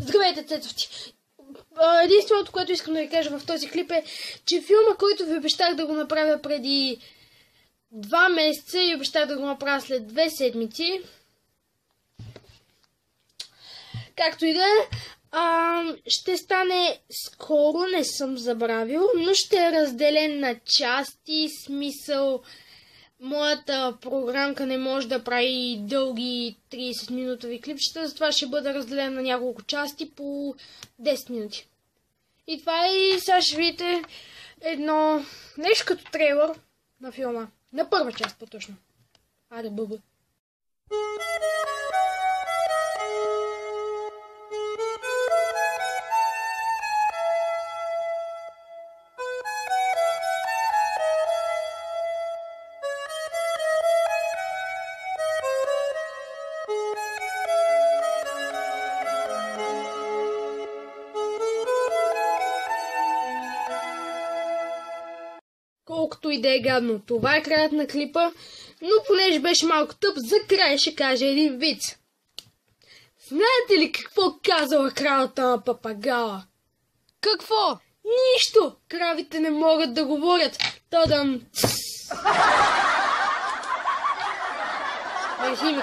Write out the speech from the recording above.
Здравейте, цецовци! Единственото, което искам да ви кажа в този клип е, че филма, който ви обещах да го направя преди 2 месеца и обещах да го направя след 2 седмици. Както и да е, ще стане скоро, не съм забравил, но ще е разделен на части, смисъл. Моята програмка не може да прави дълги 30-минутови клипчета, затова ще бъде разделен на няколко части по 10 минути. И това е, сега ще видите едно нещо като трейлър на филма. На първа част по-точно. Айде, бъбъ. Колкото и да е гадно, това е краят на клипа, но понеже беше малко тъп, за край ще кажа един виц. Знаете ли какво казала кравата на папагала? Какво? Нищо! Кравите не могат да говорят. Тадам! Мерси.